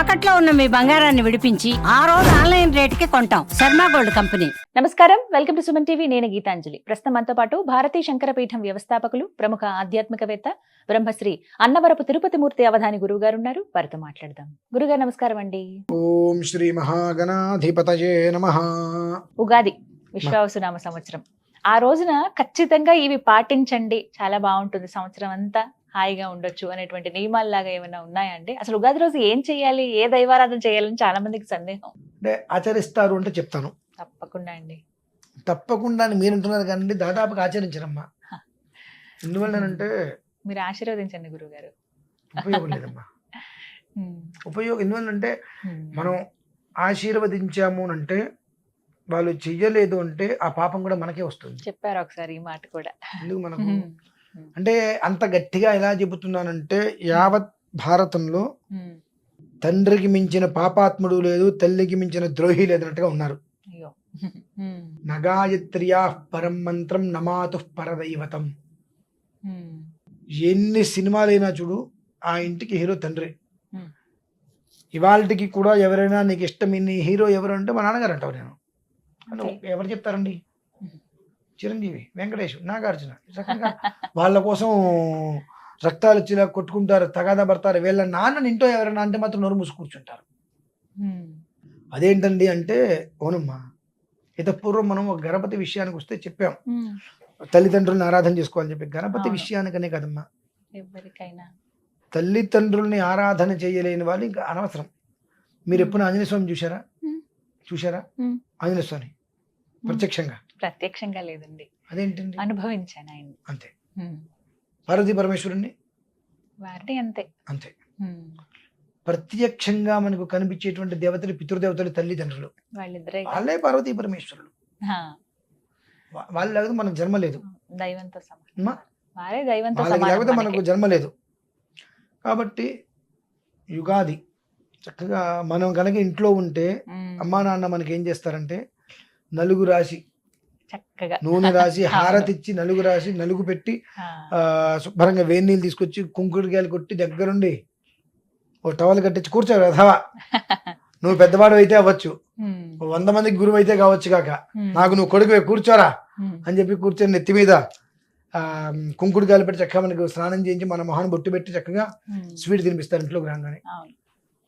తాకట్లో ఉన్న మీ బంగారాన్ని విడిపించి ఆ రోజు ఆన్లైన్ రేటుకి కొంటాం. Sharma gold company. నమస్కారం, వెల్కమ్ టు సుమన్ టీవీ. నేను గీతాంజలి. ప్రస్తుతం మనతో పాటు భారతీ శంకరపీఠం వ్యవస్థాపకులు, ప్రముఖ ఆధ్యాత్మికవేత్త, బ్రహ్మశ్రీ అన్నవరపు తిరుపతి మూర్తి అవధాని గురువు గారు ఉన్నారు. వారితో మాట్లాడదాం. గురుగారు నమస్కారం అండి. ఓం శ్రీ మహాగణాధిపతయే నమః. ఉగాది విశ్వావసునామ సంవత్సరం. ఆ రోజున ఖచ్చితంగా ఇవి పాటించండి, చాలా బాగుంటుంది, సంవత్సరం అంతా హాయిగా ఉండొచ్చు అనేటువంటి నియమాల్లాగా ఏమైనా ఉన్నాయా అండి? అసలు ఉగాది రోజు ఏం చేయాలి, ఏ దైవారాధన చేయాలని చాలా మందికి సందేహం. అంటే ఆచరిస్తారు అంటే చెప్తాను. తప్పకుండా అండి. తప్పకుండా అని మీరు అంటున్నారు కానీ దాదాపుగా ఆచరించరమ్మా. ఎందువల్లనంటే మీరు ఆశీర్వదించండి గురువు గారు. ఉపయోగం లేదమ్మా. ఉపయోగం ఎందువల్లంటే మనం ఆశీర్వదించాము అంటే వాళ్ళు చెయ్యలేదు అంటే ఆ పాపం కూడా మనకే వస్తుంది. చెప్పారు ఒకసారి ఈ మాట కూడా. ఎందుకు మనకు అంటే అంత గట్టిగా ఎలా చెబుతున్నానంటే యావత్ భారతంలో తండ్రికి మించిన పాపాత్ముడు లేదు, తల్లికి మించిన ద్రోహి లేదన్నట్టుగా ఉన్నారు. నగాయత్ర్యా పరం మంత్రం నమాతు పరదైవతం. ఎన్ని సినిమాలైనా చూడు, ఆ ఇంటికి హీరో తండ్రి. ఇవాళకి కూడా ఎవరైనా నీకు ఇష్టం నీ హీరో ఎవరు అంటే మా నాన్నగారు అంటావు. నేను ఎవరు చెప్తారండి? చిరంజీవి, వెంకటేష్, నాగార్జున. వాళ్ళ కోసం రక్తాలు వచ్చేలా కొట్టుకుంటారు, తగాదా పడతారు. వీళ్ళ నాన్న ఇంట్లో ఎవరైనా అంటే మాత్రం నోరు మూసి కూర్చుంటారు. అదేంటండి అంటే, అవునమ్మా, పూర్వం మనం ఒక గణపతి విషయానికి వస్తే చెప్పాం, తల్లిదండ్రులను ఆరాధన చేసుకోవాలని చెప్పి. గణపతి విషయానికనే కదమ్మా, ఎవరికైనా తల్లిదండ్రుల్ని ఆరాధన చేయలేని వాళ్ళు ఇంకా అనవసరం. మీరు ఎప్పుడు ఆంజనేయ స్వామి చూశారా? ఆంజనేయ స్వామి ప్రత్యక్షంగా లేదండి. అదేంటండి? అనుభవించాను ఆయన. అంతే. పార్వతీ పరమేశ్వరుణ్ణి వారిని అంతే. ప్రత్యక్షంగా మనకు కనిపించేటువంటి దేవతలు పితృదేవతలు తల్లిదండ్రులు, వాళ్ళే పార్వతీ పరమేశ్వరులు. వాళ్ళు లేకపోతే మనకు జన్మ లేదు, దైవంతో లేకపోతే మనకు జన్మ లేదు. కాబట్టి యుగాది చక్కగా మనం కనుక ఇంట్లో ఉంటే అమ్మా నాన్న మనకి ఏం చేస్తారంటే నలుగు రాసి, చక్కగా నూనె రాసి, హారతిచ్చి, నలుగు రాసి, నలుగు పెట్టి శుభ్రంగా వేడి నీళ్ళు తీసుకొచ్చి కుంకుడుకాయలు కొట్టి దగ్గరుండి ఓ టవల్ కట్టించి కూర్చోరు. అథవా నువ్వు పెద్దవాడు అయితే అవ్వచ్చు, 100 మందికి గురువు అయితే కావచ్చు కాక, నాకు నువ్వు కొడుకువే కూర్చోరా అని చెప్పి కూర్చొని నెత్తి మీద కుంకుడుకాయలు పెట్టి చక్కగా మనకు స్నానం చేయించి మన మొహాన్ని బొట్టు పెట్టి చక్కగా స్వీట్ తినిపిస్తారు ఇంట్లోకి రాగానే.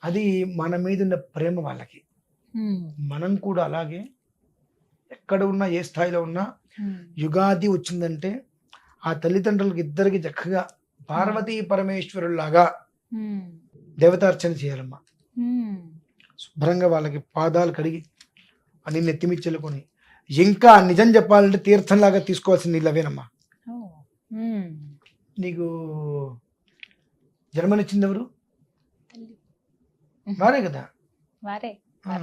అది మన మీద ఉన్న ప్రేమ వాళ్ళకి. మనం కూడా అలాగే ఎక్కడ ఉన్నా, ఏ స్థాయిలో ఉన్నా, యుగాది వచ్చిందంటే ఆ తల్లిదండ్రులకి ఇద్దరికి చక్కగా పార్వతీ పరమేశ్వరులాగా దేవతార్చన చేయాలమ్మా. శుభ్రంగా వాళ్ళకి పాదాలు కడిగి అన్ని నెత్తిమిచ్చెలుకొని, ఇంకా నిజం చెప్పాలంటే తీర్థంలాగా తీసుకోవాల్సిన నీళ్ళు అవేనమ్మా. నీకు జన్మనిచ్చింది ఎవరు? వారే కదా.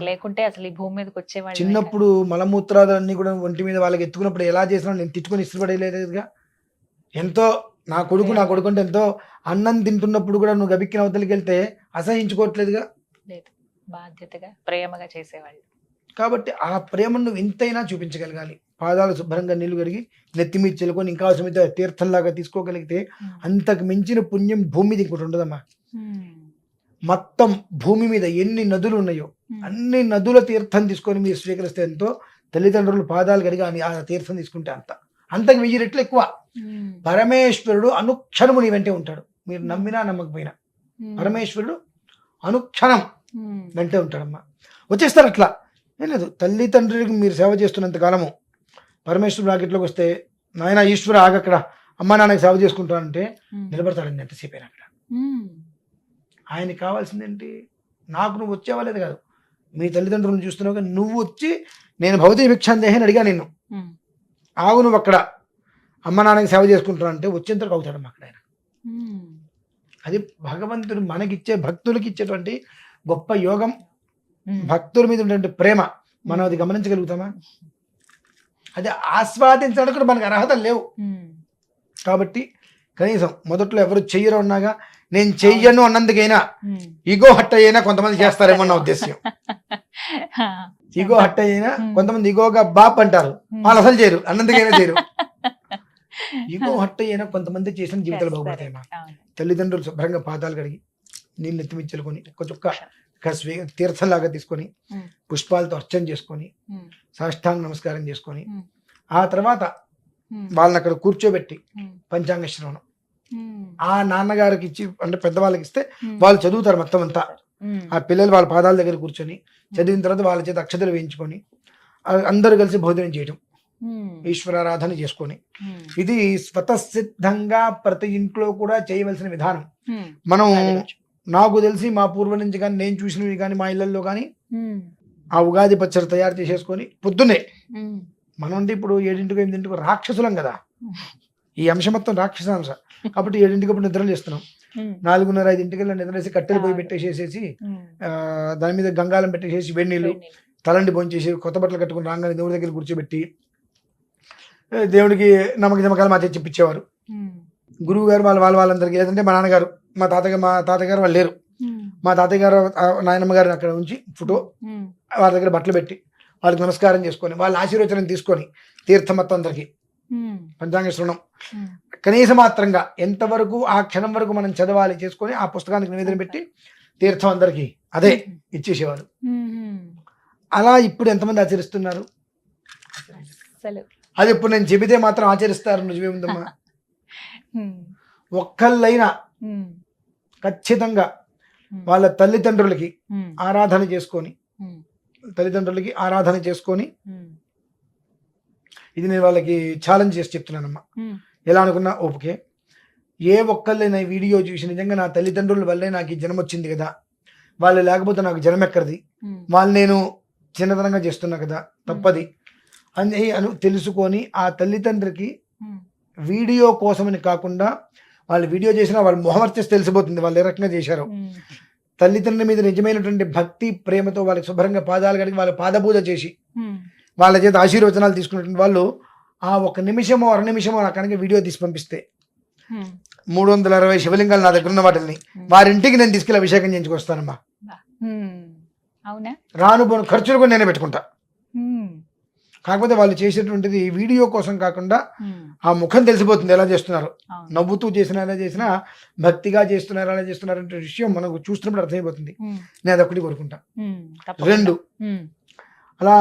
లేకుంటే అసలు ఈ భూమి మీదకి వచ్చేవాళ్ళు. చిన్నప్పుడు మలమూత్రాలన్నీ కూడా ఒంటి మీద వాళ్ళకి ఎత్తుకున్నప్పుడు ఎలా చేసినా నేను తిట్టుకొని ఇష్టపడలేదుగా. ఎంతో నా కొడుకు అంటే ఎంతో అన్నం తింటున్నప్పుడు కూడా నువ్వు గబిక్కిన అవతలికి వెళ్తే అసహించుకోవట్లేదుగా. బాధ్యతగా ప్రేమగా చేసేవాళ్ళు. కాబట్టి ఆ ప్రేమను నువ్వు ఎంతైనా చూపించగలగాలి. పాదాలు శుభ్రంగా నీళ్లు కడిగి నెత్తి మీద చెల్లుకొని ఇంకా అవసరమైతే తీర్థంలాగా తీసుకోగలిగితే అంతకు మించిన పుణ్యం భూమి మీద ఇంకోటి ఉండదమ్మా. మొత్తం భూమి మీద ఎన్ని నదులు ఉన్నాయో అన్ని నదుల తీర్థం తీసుకొని మీరు స్వీకరిస్తే ఎంతో, తల్లిదండ్రులు పాదాలు కడిగి ఆ తీర్థం తీసుకుంటే అంతకు 1000 రెట్లు ఎక్కువ. పరమేశ్వరుడు అనుక్షణము నీ వెంటే ఉంటాడు. మీరు నమ్మినా నమ్మకపోయినా పరమేశ్వరుడు అనుక్షణం వెంటే ఉంటాడమ్మా. వచ్చేస్తారు అట్లా ఏం లేదు. తల్లిదండ్రులకు మీరు సేవ చేస్తున్నంత కాలము పరమేశ్వరుడు రాకెట్లోకి వస్తే, నాయన ఈశ్వర ఆగక్కడ, అమ్మా నాన్నకి సేవ చేసుకుంటానంటే నిలబడతాడండి ఎంతసేపు అయినా అక్కడ. ఆయనకి కావాల్సిందేంటి? నాకు నువ్వు వచ్చేవాలేదు కాదు, మీ తల్లిదండ్రులను చూస్తున్నావు కానీ నువ్వు వచ్చి నేను భౌతిక భిక్షాందేహి అని అడిగా నిన్ను, ఆగు నువ్వు అక్కడ అమ్మ నాన్నకి సేవ చేసుకుంటున్నా అంటే వచ్చేంతకు అవుతాడమ్మా అక్కడ ఆయన. అది భగవంతుడు మనకిచ్చే, భక్తులకి ఇచ్చేటువంటి గొప్ప యోగం. భక్తుల మీద ఉన్నటువంటి ప్రేమ మనం అది గమనించగలుగుతామా? అది ఆస్వాదించడానికి కూడా మనకు అర్హత లేవు. కాబట్టి కనీసం మొదట్లో ఎవరు చెయ్యరు అన్నాగా నేను చెయ్యను అన్నందుకైనా ఈగో హట్ అయినా కొంతమంది చేస్తారేమో నా ఉద్దేశం. ఈగో హట్ అయినా కొంతమంది ఈగోగా బాప్ అంటారు, వాళ్ళు అసలు చేయరు, అన్నందుకైనా చేయరు. ఈగో హట్ అయినా కొంతమంది చేసిన జీవితాలు బాగుపడతాయి. తల్లిదండ్రులు శుభ్రంగా పాదాలు కడిగి నీళ్ళు నెత్తిమిచ్చలుకొని ఒక్క చుక్క తీర్థంలాగా తీసుకొని పుష్పాలతో అర్చన చేసుకొని సాష్టాంగ నమస్కారం చేసుకొని ఆ తర్వాత వాళ్ళని అక్కడ కూర్చోబెట్టి పంచాంగ శ్రవణం ఆ నాన్నగారికి ఇచ్చి అంటే పెద్దవాళ్ళకి ఇస్తే వాళ్ళు చదువుతారు మొత్తం అంతా. ఆ పిల్లలు వాళ్ళ పాదాల దగ్గర కూర్చొని చదివిన తర్వాత వాళ్ళ చేత అక్షతలు వేయించుకొని అందరూ కలిసి భోజనం చేయటం, ఈశ్వరారాధన చేసుకొని, ఇది స్వతసిద్ధంగా ప్రతి ఇంట్లో కూడా చేయవలసిన విధానం. మనం నాకు తెలిసి మా పూర్వం నుంచి కానీ నేను చూసినవి కానీ మా ఇళ్లలో కానీ ఆ ఉగాది పచ్చడి తయారు చేసేసుకొని పొద్దున్నే మనం అంటే ఇప్పుడు 7ంటికి 8ంటికి రాక్షసులం కదా, ఈ అంశం మొత్తం రాక్షసాంశ కాబట్టి 7ంటికప్పుడు నిద్రలు చేస్తున్నాం. 4:30, 5ంటికి నిద్రలేసి కట్టెలు పోయి పెట్టేసేసి దాని మీద గంగాలం పెట్టేసేసి వేడినీళ్ళు తలండి భోంచేసి కొత్త బట్టలు కట్టుకుని రాగానే దేవుడి దగ్గర కూర్చోబెట్టి దేవుడికి నమ్మకాలు మా చెప్పించేవారు. గురువు గారు వాళ్ళందరికీ, లేదంటే మా నాన్నగారు మా తాతగారు వాళ్ళు లేరు, మా తాతయ్య గారు నాయనమ్మ గారిని అక్కడ ఉంచి ఫోటో వాళ్ళ దగ్గర బట్టలు పెట్టి వాళ్ళకి నమస్కారం చేసుకొని వాళ్ళ ఆశీర్వచనం తీసుకొని తీర్థం మొత్తం అందరికి పంచాంగ శ్రవణం కనీస మాత్రంగా ఎంతవరకు ఆ క్షణం వరకు మనం చదవాలి చేసుకొని ఆ పుస్తకానికి నివేదన పెట్టి తీర్థం అందరికి అదే ఇచ్చేసేవారు. అలా ఇప్పుడు ఎంతమంది ఆచరిస్తున్నారు? అది ఇప్పుడు నేను చెబితే మాత్రం ఆచరిస్తారు, నిజమేముందమ్మా. ఒక్కళ్ళైనా ఖచ్చితంగా వాళ్ళ తల్లిదండ్రులకి ఆరాధన చేసుకొని ఇది నేను వాళ్ళకి ఛాలెంజ్ చేసి చెప్తున్నానమ్మా. ఎలా అనుకున్నా ఓకే, ఏ ఒక్కళ్ళైనా వీడియో చూసి నిజంగా నా తల్లిదండ్రుల వల్లే నాకు ఈ జన్మ వచ్చింది కదా, వాళ్ళు లేకపోతే నాకు జన్మ ఎక్కడిది, వాళ్ళు నేను చిన్నతనంగా చేస్తున్నా కదా తప్పది అని తెలుసుకొని ఆ తల్లిదండ్రికి వీడియో కోసమని కాకుండా వాళ్ళు వీడియో చేసినా వాళ్ళు మొహం చేసి తెలిసిపోతుంది వాళ్ళు ఏ రకంగా చేశారో. తల్లిదండ్రుల మీద నిజమైనటువంటి భక్తి ప్రేమతో వాళ్ళకి శుభ్రంగా పాదాలు కడిగి వాళ్ళ పాదపూజ చేసి వాళ్ళ చేత ఆశీర్వచనాలు తీసుకున్నటువంటి వాళ్ళు ఆ 1 నిమిషమో 2 నిమిషమో నాకు కనుక వీడియో తీసి పంపిస్తే 360 శివలింగాలు నా దగ్గర ఉన్న వాటిని వారింటికి నేను తీసుకెళ్ళి అభిషేకం చేయించుకొస్తానమ్మా. రాను పోను ఖర్చులు కూడా నేనే పెట్టుకుంటా. కాకపోతే వాళ్ళు చేసేటువంటిది వీడియో కోసం కాకుండా ఆ ముఖం తెలిసిపోతుంది ఎలా చేస్తున్నారు, నవ్వుతూ చేసినా ఎలా చేసినా భక్తిగా చేస్తున్నారు ఎలా చేస్తున్నారు అంటే విషయం మనకు చూస్తున్నప్పుడు అర్థమైపోతుంది. నేను అదొకటి కోరుకుంటా. 2 అలా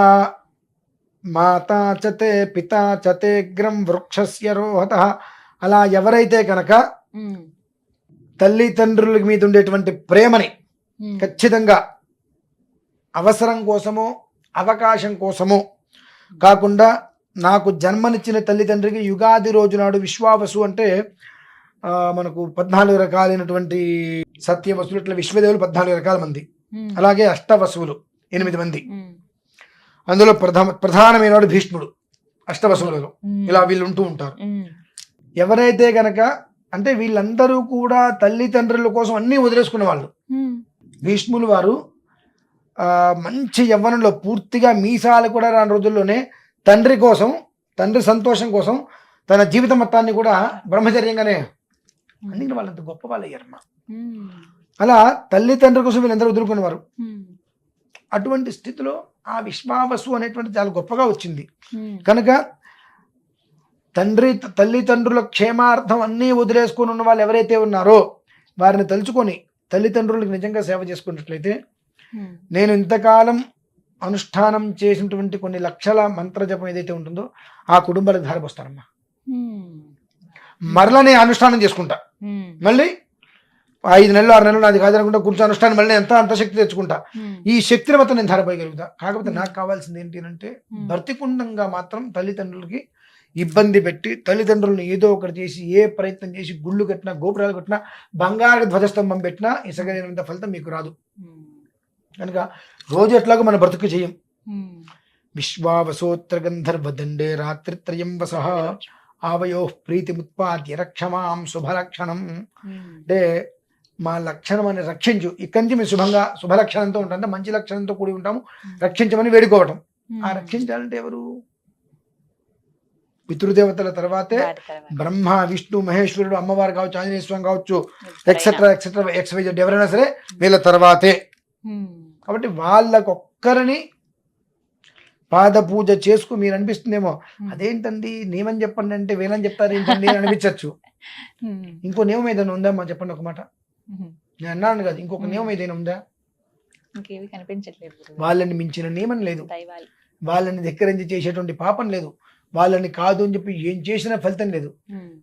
మాతా చతే పితా చతేగ్రం వృక్షస్య రోహత, అలా ఎవరైతే కనుక తల్లిదండ్రుల మీద ఉండేటువంటి ప్రేమని ఖచ్చితంగా అవసరం కోసమో అవకాశం కోసమో కాకుండా నాకు జన్మనిచ్చిన తల్లిదండ్రికి యుగాది రోజు నాడు విశ్వావసు అంటే మనకు 14 రకాలైనటువంటి సత్యవసులు, ఇట్లా విశ్వదేవులు 14 రకాల మంది, అలాగే అష్టవసువులు 8 మంది, అందులో ప్రధానమైన వాడు భీష్ముడు అష్టవసువులలో. ఇలా వీళ్ళు ఉంటూ ఉంటారు. ఎవరైతే గనక అంటే వీళ్ళందరూ కూడా తల్లిదండ్రుల కోసం అన్నీ వదిలేసుకున్న వాళ్ళు. భీష్ములు వారు మంచి యవ్వనంలో పూర్తిగా మీసాలు కూడా రాని రోజుల్లోనే తండ్రి కోసం, తండ్రి సంతోషం కోసం తన జీవితం మొత్తాన్ని కూడా బ్రహ్మచర్యంగానే అన్ని వాళ్ళంత గొప్ప వాళ్ళు అయ్యారమ్మా. అలా తల్లిదండ్రుల కోసం వీళ్ళందరూ వదులుకునేవారు. అటువంటి స్థితిలో ఆ విశ్వావసు అనేటువంటి చాలా గొప్పగా వచ్చింది కనుక తల్లిదండ్రుల క్షేమార్థం అన్నీ వదిలేసుకొని ఉన్న వాళ్ళు ఎవరైతే ఉన్నారో వారిని తలుచుకొని తల్లిదండ్రులకు నిజంగా సేవ చేసుకున్నట్లయితే నేను ఇంతకాలం అనుష్ఠానం చేసినటువంటి కొన్ని లక్షల మంత్ర జపం ఏదైతే ఉంటుందో ఆ కుటుంబాలకు ధారపోస్తానమ్మా. మరలా నేను అనుష్ఠానం చేసుకుంటా, మళ్ళీ 5 నెలలు 6 నెలలు నాది కాదనుకుంటా కూర్చో అనుష్ఠానం మళ్ళీ అంత శక్తి తెచ్చుకుంటా. ఈ శక్తిని మొత్తం నేను ధారపోయగలుగుతా. కాకపోతే నాకు కావాల్సింది ఏంటి అంటే భర్తికుండంగా మాత్రం తల్లిదండ్రులకి ఇబ్బంది పెట్టి తల్లిదండ్రులను ఏదో ఒకటి చేసి ఏ ప్రయత్నం చేసి గుళ్ళు కట్టినా గోపురాలు కట్టినా బంగారు ధ్వజస్తంభం పెట్టినా ఇసగైనంత ఫలితం మీకు రాదు. కనుక రోజు ఎట్లాగో మన బ్రతుకు చేయం. విశ్వావసోత్ర గంధర్వదండే రాత్రిత్రయం వసః ఆవయో ప్రీతిముత్పాద్య రక్షమాం శుభలక్షణం. అంటే మా లక్షణం అని రక్షించు, ఇక్కడి నుంచి మేము శుభలక్షణంతో ఉంటాం, అంటే మంచి లక్షణంతో కూడి ఉంటాము, రక్షించమని వేడుకోవటం. ఆ రక్షించాలంటే ఎవరు? పితృదేవతల తర్వాతే బ్రహ్మ విష్ణు మహేశ్వరుడు అమ్మవారు కావచ్చు, ఆంజనేయ స్వామి కావచ్చు, ఎక్సెట్రా XYZ ఎవరైనా సరే వీళ్ళ తర్వాతే. కాబట్టి వాళ్ళకొక్కరిని పాద పూజ చేసుకు మీరు అనిపిస్తుందేమో అదేంటండి నియమం చెప్పండి అంటే వీళ్ళని చెప్తారు ఏంటండి అని అనిపించచ్చు. ఇంకో నియమం ఏదైనా ఉందమ్మా చెప్పండి ఒక మాట. నేను అన్నాను కదా, ఇంకొక నియమం ఏదైనా ఉందా? ఇంకేవి కనిపించట్లేదు గురువు. వాళ్ళని మించిన నియమం లేదు, దైవాలు. వాళ్ళని ధిక్కరించి చేసేటువంటి పాపం లేదు, వాళ్ళని కాదు అని చెప్పి ఏం చేసినా ఫలితం లేదు.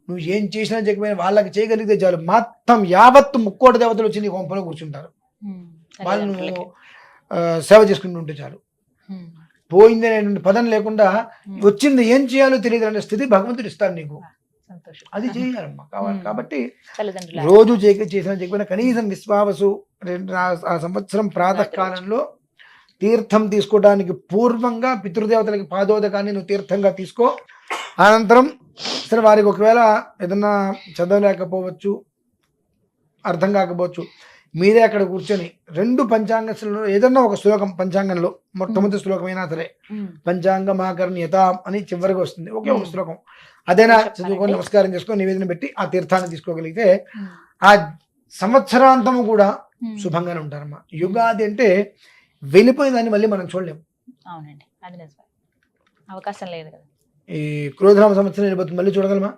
నువ్వు ఏం చేసినా చెప్పిన వాళ్ళకి చేయగలిగితే చాలు, మొత్తం యావత్తు ముక్కోటి దేవతలు వచ్చి నీ కొంపలో కూర్చుంటారు. వాళ్ళు నువ్వు సేవ చేసుకుంటూ ఉంటే చాలు. పోయింది అనే పదం లేకుండా వచ్చింది ఏం చేయాలో తెలియదు అనే స్థితి భగవంతుడు ఇస్తాడు నీకు. సంతోషం. అది చేయాలమ్మా. కాబట్టి తల్లిదండ్రుల రోజు చేసినా చెప్పినా కనీసం విశ్వావసు ఆ సంవత్సరం ప్రాతకాలంలో తీర్థం తీసుకోవడానికి పూర్వంగా పితృదేవతలకి పాదోదకాన్ని నువ్వు తీర్థంగా తీసుకో. అనంతరం సరే వారికి ఒకవేళ ఏదన్నా చదవలేకపోవచ్చు, అర్థం కాకపోవచ్చు, మీరే అక్కడ కూర్చొని 2 పంచాంగంలో ఏదన్నా ఒక శ్లోకం, పంచాంగంలో మొట్టమొదటి శ్లోకమైనా సరే, పంచాంగమాకర్ణ్యత అని చివరికి వస్తుంది, ఒకే ఒక శ్లోకం, అదైనా చదువుకొని నమస్కారం చేసుకొని నివేదన పెట్టి ఆ తీర్థాన్ని తీసుకోగలిగితే ఆ సంవత్సరాంతము కూడా శుభంగానే ఉంటారమ్మా. యుగాది అంటే వెళ్ళిపోయేదాన్ని మళ్ళీ మనం చూడలేము. అవునండి, అది నిజమే, అవకాశం లేదు కదా. ఈ క్రోధనామ సంవత్సరం వెళ్ళిపోతుంది, మళ్ళీ చూడగలమా?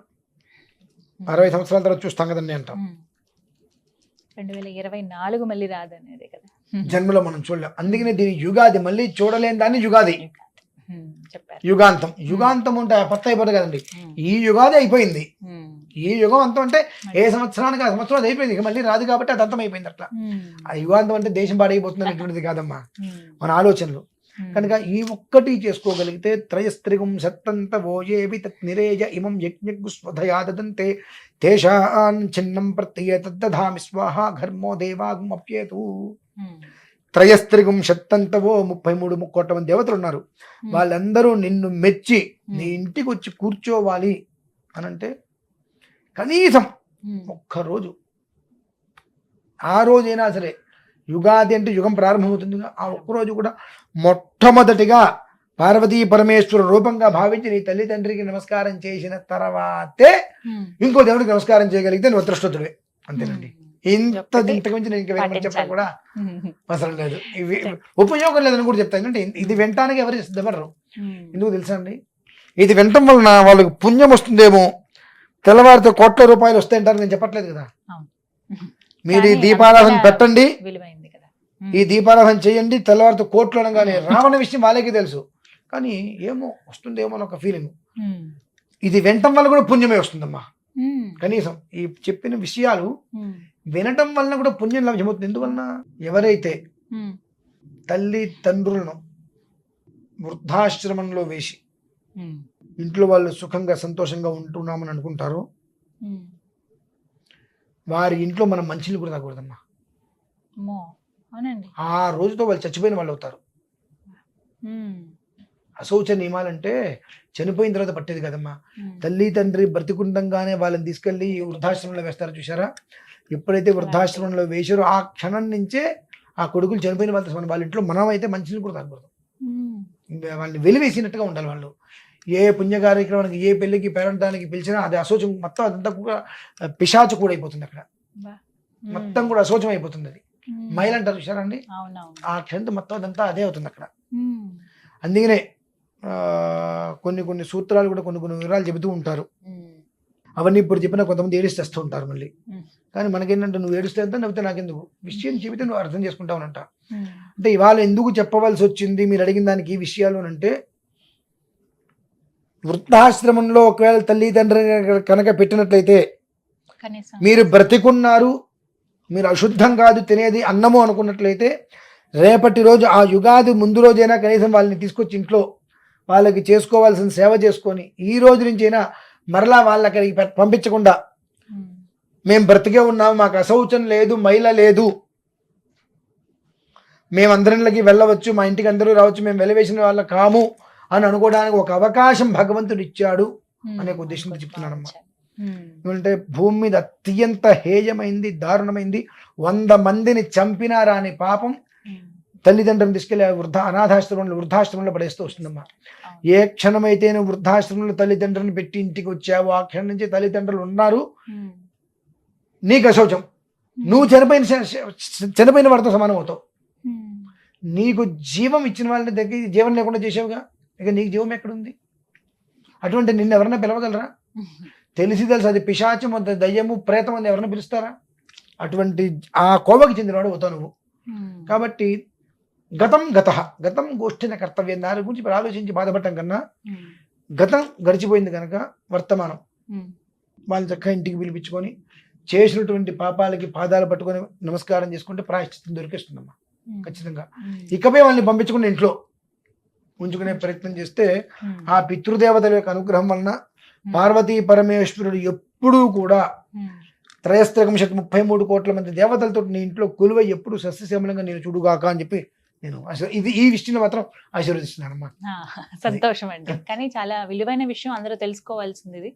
60 సంవత్సరాల తర్వాత చూస్తాం కదండి అంటాం. 2024 మళ్ళీ రాదనేది కదా జన్మలో మనం చూడలేం. అందుకనే దీని యుగాది, మళ్ళీ చూడలేని దాన్ని యుగాది. చెప్పారు. యుగాంతం, యుగాంతం ఉంటే కొత్త అయిపోతుంది కదండి. ఈ యుగాది అయిపోయింది, ఈ యుగం అంతం అంటే ఏ సంవత్సరానికి ఆ సంవత్సరం అది అయిపోయింది, ఇక మళ్ళీ రాదు కాబట్టి అది అంతం అయిపోయింది. అట్లా ఆ యుగాంతం అంటే దేశం పాడైపోతుంది అనేటువంటిది కాదమ్మా మన ఆలోచనలు. కనుక ఈ ఒక్కటి చేసుకోగలిగితే త్రయస్త్రిగుం సత్తంత ఓయేవి తత్ నిరేజ ఇమం యజ్ఞగు స్వధయా దదంతే తేషాన్ చిన్నం ప్రత్యయ తద్దధామి స్వాహ ఘర్మో దేవాగం అప్యేతు. త్రయస్త్రిగుం శత్తంతవో 33 ముక్కోట్ల మంది దేవతలు ఉన్నారు. వాళ్ళందరూ నిన్ను మెచ్చి నీ ఇంటికి వచ్చి కూర్చోవాలి అనంటే కనీసం ఒక్కరోజు, ఆ రోజైనా సరే, యుగాది అంటే యుగం ప్రారంభమవుతుంది, ఆ ఒక్కరోజు కూడా మొట్టమొదటిగా పార్వతీ పరమేశ్వర రూపంగా భావించి నీ తల్లిదండ్రికి నమస్కారం చేసిన తర్వాతే ఇంకో దేవుడికి నమస్కారం చేయగలిగితే నువ్వు అదృష్టవంతుడివే. అంతేనండి. ఇంతకు మించి నేను ఇంకా వేరే చెప్పడం కూడా అవసరం లేదు. ఇవి ఉపయోగం లేదని కూడా చెప్తాను. అంటే ఇది వినటానికి ఎవరు సిద్ధపడరు. ఎందుకు తెలుసా అండి, ఇది వినటం వలన వాళ్ళకి పుణ్యం వస్తుందేమో, తెల్లవారితో కోట్ల రూపాయలు వస్తాయంటారు. నేను చెప్పట్లేదు కదా. మీరు ఈ దీపారాధన పెట్టండి, ఈ దీపారాధన చేయండి, తెల్లవారితో కోట్లు అనగానే రావణ విషయం వాళ్ళకి తెలుసు, కానీ ఏమో వస్తుందేమో అని ఒక ఫీలింగ్. ఇది వినటం వల్ల కూడా పుణ్యమే వస్తుందమ్మా. కనీసం ఈ చెప్పిన విషయాలు వినటం వలన కూడా పుణ్యం లభ్యమవుతుంది. ఎందువలన, ఎవరైతే తల్లి తండ్రులను వృద్ధాశ్రమంలో వేసి ఇంట్లో వాళ్ళు సుఖంగా సంతోషంగా ఉంటున్నామని అనుకుంటారో వారి ఇంట్లో మనం మంచిని కూడా తాగకూడదమ్మా. ఆ రోజుతో వాళ్ళు చచ్చిపోయిన వాళ్ళు అవుతారు. అశౌచ నియమాలంటే చనిపోయిన తర్వాత పట్టేది కదమ్మా. తల్లి తండ్రి బ్రతికుండంగానే వాళ్ళని తీసుకెళ్ళి వృద్ధాశ్రమంలో వేస్తారు చూసారా. ఎప్పుడైతే వృద్ధాశ్రమంలో వేసారో ఆ క్షణం నుంచే ఆ కొడుకులు చనిపోయిన వాళ్ళ ఇంట్లో మనం అయితే మంచిని కూడా తాగకూడదు. వాళ్ళని వెలివేసినట్టుగా ఉండాలి. వాళ్ళు ఏ పుణ్య కార్యక్రమానికి, ఏ పెళ్లికి, పేరంటానికి పిలిచినా అది అశోచం మొత్తం, అదంతా కూడా పిశాచు కూడా అయిపోతుంది. అక్కడ మొత్తం కూడా అశోచం అయిపోతుంది. అది మైల్ అంటారు చూసారండి, ఆ క్షణం మొత్తం అదంతా అదే అవుతుంది అక్కడ. అందుకనే కొన్ని సూత్రాలు కూడా కొన్ని వివరాలు చెబుతూ ఉంటారు. అవన్నీ ఇప్పుడు చెప్పినా కొంతమంది ఏడిస్తూ ఉంటారు మళ్ళీ. కానీ మనకేంటంటే, నువ్వు ఏడుస్తే అంతా నవ్వుతే నాకెందుకు, విషయం చెబితే నువ్వు అర్థం చేసుకుంటావునంట. అంటే ఇవాళ ఎందుకు చెప్పవలసి వచ్చింది మీరు అడిగిన దానికి ఈ విషయాలు అంటే, వృద్ధాశ్రమంలో ఒకవేళ తల్లిదండ్రి కనుక పెట్టినట్లయితే మీరు బ్రతికున్నారు, మీరు అశుద్ధం కాదు తినేది అన్నము అనుకున్నట్లయితే, రేపటి రోజు ఆ యుగాది ముందు రోజైనా కనీసం వాళ్ళని తీసుకొచ్చి ఇంట్లో వాళ్ళకి చేసుకోవాల్సిన సేవ చేసుకొని, ఈ రోజు నుంచైనా మరలా వాళ్ళకి పంపించకుండా, మేము బ్రతికే ఉన్నాము, మాకు అశౌచం లేదు, మైల లేదు, మేమందరిలోకి వెళ్ళవచ్చు, మా ఇంటికి అందరూ రావచ్చు, మేము వెలవేసిన వాళ్ళ కాము అని అనుకోవడానికి ఒక అవకాశం భగవంతుడు ఇచ్చాడు అనే ఉద్దేశంతో చెప్తున్నానమ్మా. ఎందుకంటే భూమి మీద అత్యంత హేయమైంది, దారుణమైంది, 100 మందిని చంపినా రాని పాపం తల్లిదండ్రులను తీసుకెళ్ళి వృద్ధాశ్రమంలో పడేస్తూ వస్తుందమ్మా. ఏ క్షణమైతే నువ్వు వృద్ధాశ్రమంలో తల్లిదండ్రులను పెట్టి ఇంటికి వచ్చావో ఆ క్షణం నుంచి తల్లిదండ్రులు ఉన్నారు, నీకు అశౌచం. నువ్వు చనిపోయిన వారితో సమానం అవుతావు. నీకు జీవం ఇచ్చిన వాళ్ళని దగ్గర జీవం లేకుండా చేసావుగా, ఇక నీకు జీవం ఎక్కడుంది? అటువంటి నిన్ను ఎవరైనా పిలవగలరా? తెలిసి అది పిశాచం, దయ్యము, ప్రేతం అని ఎవరైనా పిలుస్తారా? అటువంటి ఆ కోవకి చెందినవాడు అవుతావు నువ్వు. కాబట్టి గతం గతం గోష్ఠిన కర్తవ్యం. దాని గురించి ఇప్పుడు ఆలోచించి బాధపడటం కన్నా గతం గడిచిపోయింది కనుక వర్తమానం వాళ్ళని చక్కగా ఇంటికి పిలిపించుకొని చేసినటువంటి పాపాలకి పాదాలు పట్టుకొని నమస్కారం చేసుకుంటే ప్రాయశ్చిత్తం దొరికేస్తుందమ్మా ఖచ్చితంగా. ఇకపై వాళ్ళని పంపించుకుని ఇంట్లో ఉంచుకునే ప్రయత్నం చేస్తే ఆ పితృదేవతల యొక్క అనుగ్రహం వలన పార్వతీ పరమేశ్వరుడు ఎప్పుడూ కూడా 33 కోట్ల మంది దేవతలతో నీ ఇంట్లో కొలువై ఎప్పుడు సస్యశ్యామలంగా నేను చూడుగాక అని చెప్పి నేను ఈ విషయంలో మాత్రం ఆశీర్వదిస్తున్నానమ్మా. సంతోషం అండి. కానీ చాలా విలువైన విషయం, అందరూ తెలుసుకోవాల్సింది ఇది.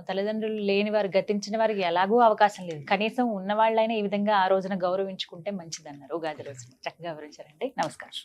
తల్లిదండ్రులు లేని వారు, గతించిన వారికి ఎలాగూ అవకాశం లేదు, కనీసం ఉన్న వాళ్ళైనా ఈ విధంగా ఆ రోజున గౌరవించుకుంటే మంచిదన్నారు ఉగాది రోజున. చక్కగా వివరించారండి. నమస్కారం.